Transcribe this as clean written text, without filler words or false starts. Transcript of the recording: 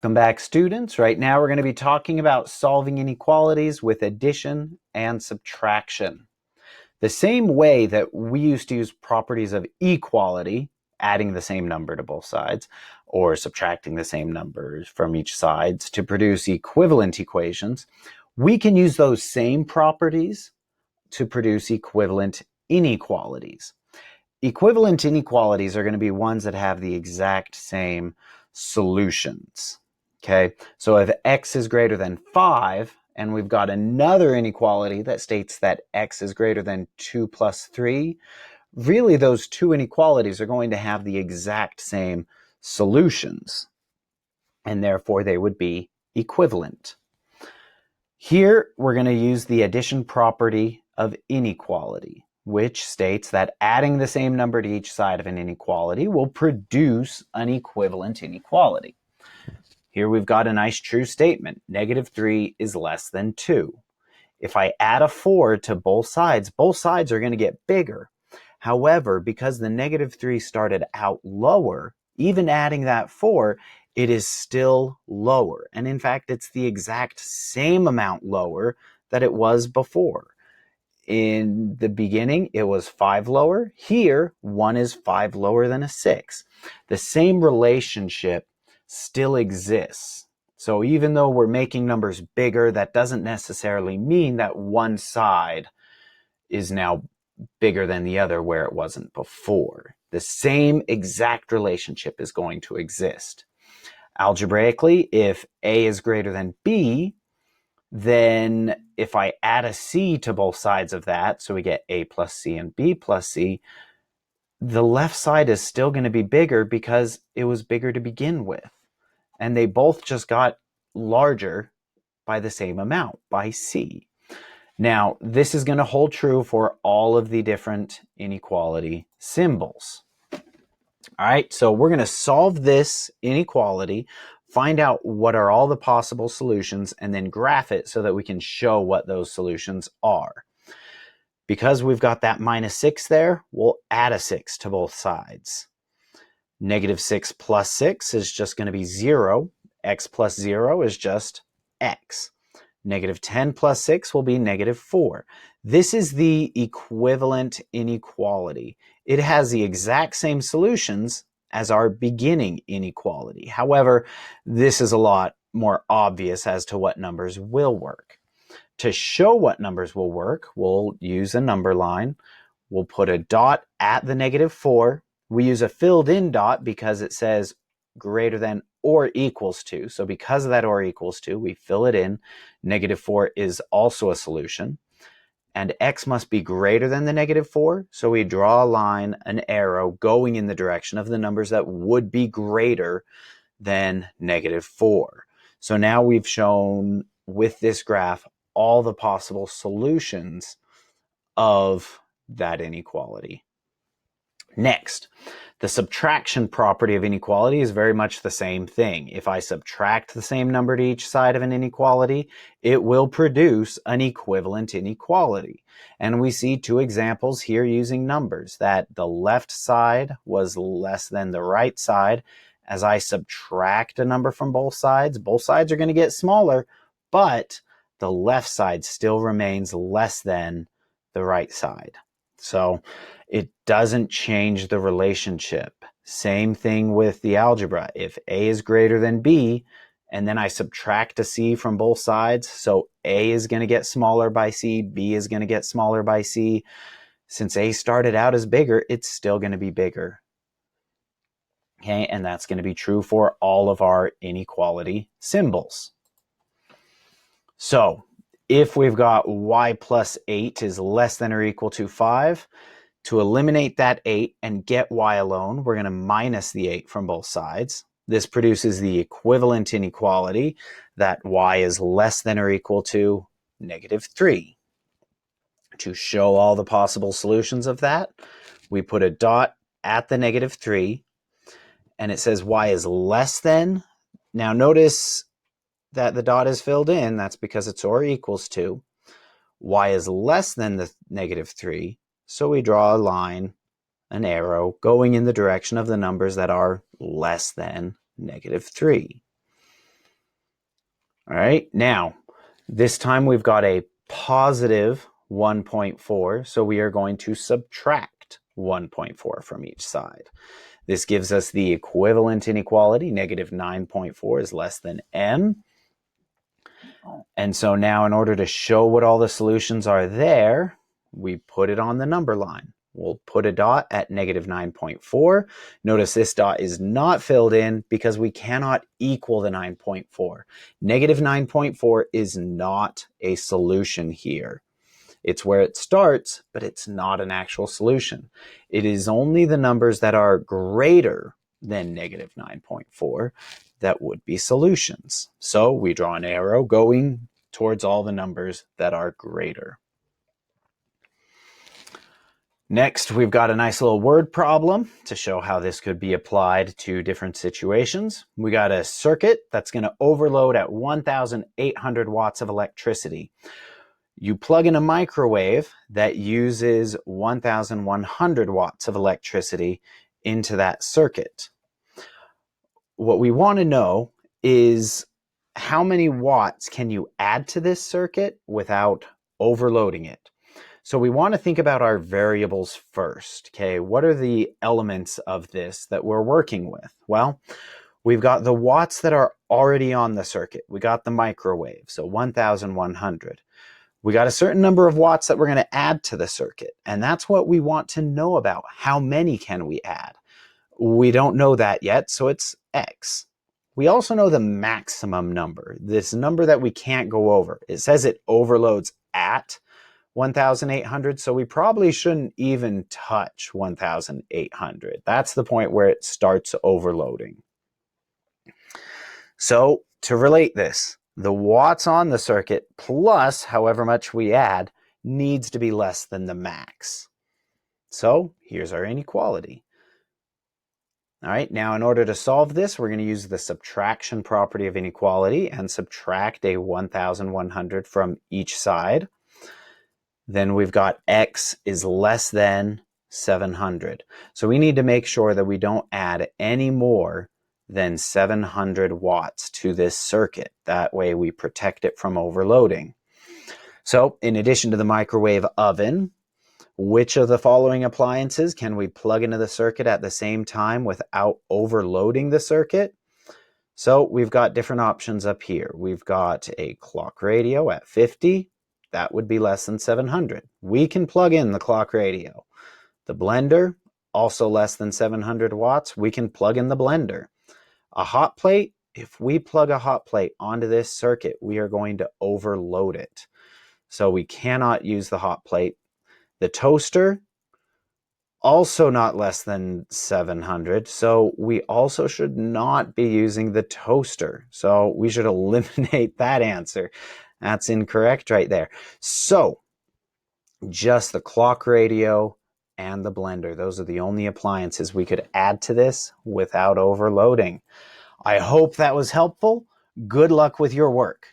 Welcome back, students. Right now we're going to be talking about solving inequalities with addition and subtraction. The same way that we used to use properties of equality, adding the same number to both sides, or subtracting the same numbers from each side to produce equivalent equations, we can use those same properties to produce equivalent inequalities. Equivalent inequalities are going to be ones that have the exact same solutions. Okay, so if x is greater than 5, and we've got another inequality that states that x is greater than 2 plus 3, really those two inequalities are going to have the exact same solutions, and therefore they would be equivalent. Here, we're going to use the addition property of inequality, which states that adding the same number to each side of an inequality will produce an equivalent inequality. Here we've got a nice true statement. -3 is less than 2. If I add a 4 to both sides are going to get bigger. However, because the -3 started out lower, even adding that 4, it is still lower. And in fact, it's the exact same amount lower that it was before. In the beginning, it was 5 lower. Here, 1 is 5 lower than a 6. The same relationship still exists. So even though we're making numbers bigger, that doesn't necessarily mean that one side is now bigger than the other where it wasn't before. The same exact relationship is going to exist. Algebraically, if A is greater than B, then if I add a C to both sides of that, so we get A plus C and B plus C, the left side is still going to be bigger because it was bigger to begin with. And they both just got larger by the same amount, by C. Now, this is going to hold true for all of the different inequality symbols. All right, so we're going to solve this inequality, find out what are all the possible solutions, and then graph it so that we can show what those solutions are. Because we've got that -6 there, we'll add a 6 to both sides. -6 plus 6 is just going to be 0. X plus 0 is just x. -10 plus 6 will be -4. This is the equivalent inequality. It has the exact same solutions as our beginning inequality. However, this is a lot more obvious as to what numbers will work. To show what numbers will work, we'll use a number line. We'll put a dot at the -4. We use a filled in dot because it says greater than or equals to. So because of that or equals to, we fill it in. -4 is also a solution. And x must be greater than the -4. So we draw a line, an arrow going in the direction of the numbers that would be greater than -4. So now we've shown with this graph all the possible solutions of that inequality. Next, the subtraction property of inequality is very much the same thing. If I subtract the same number to each side of an inequality, it will produce an equivalent inequality. And we see two examples here using numbers, that the left side was less than the right side. As I subtract a number from both sides are going to get smaller, but the left side still remains less than the right side. So it doesn't change the relationship. Same thing with the algebra. If A is greater than B, and then I subtract a C from both sides, so A is going to get smaller by C, B is going to get smaller by C. Since A started out as bigger, it's still going to be bigger. Okay, and that's going to be true for all of our inequality symbols. So if we've got y plus 8 is less than or equal to 5, to eliminate that 8 and get y alone, we're going to minus the 8 from both sides. This produces the equivalent inequality that y is less than or equal to -3. To show all the possible solutions of that, we put a dot at the -3, and it says y is less than. Now notice that the dot is filled in. That's because it's or equals to. Y is less than the -3, so we draw a line, an arrow, going in the direction of the numbers that are less than -3. All right, now this time we've got a positive 1.4, so we are going to subtract 1.4 from each side. This gives us the equivalent inequality. Negative 9.4 is less than m. And so now in order to show what all the solutions are there, we put it on the number line. We'll put a dot at negative 9.4. Notice this dot is not filled in because we cannot equal the 9.4. Negative 9.4 is not a solution here. It's where it starts, but it's not an actual solution. It is only the numbers that are greater than negative 9.4 that would be solutions. So we draw an arrow going towards all the numbers that are greater. Next, we've got a nice little word problem to show how this could be applied to different situations. We got a circuit that's going to overload at 1,800 watts of electricity. You plug in a microwave that uses 1,100 watts of electricity into that circuit. What we want to know is how many watts can you add to this circuit without overloading it? So we want to think about our variables first. Okay, what are the elements of this that we're working with? Well, we've got the watts that are already on the circuit. We got the microwave, so 1,100. We got a certain number of watts that we're going to add to the circuit, and that's what we want to know about. How many can we add? We don't know that yet, so it's X. We also know the maximum number, this number that we can't go over. It says it overloads at 1,800, so we probably shouldn't even touch 1,800. That's the point where it starts overloading. So to relate this, the watts on the circuit plus however much we add needs to be less than the max. So here's our inequality. All right, now in order to solve this, we're going to use the subtraction property of inequality and subtract a 1,100 from each side. Then we've got X is less than 700. So we need to make sure that we don't add any more than 700 watts to this circuit. That way we protect it from overloading. So in addition to the microwave oven, which of the following appliances can we plug into the circuit at the same time without overloading the circuit? So we've got different options up here. We've got a clock radio at 50. That would be less than 700. We can plug in the clock radio. The blender, also less than 700 watts. We can plug in the blender. A hot plate, if we plug a hot plate onto this circuit, we are going to overload it. So we cannot use the hot plate. The toaster, also not less than 700. So we also should not be using the toaster. So we should eliminate that answer. That's incorrect right there. So just the clock radio and the blender. Those are the only appliances we could add to this without overloading. I hope that was helpful. Good luck with your work.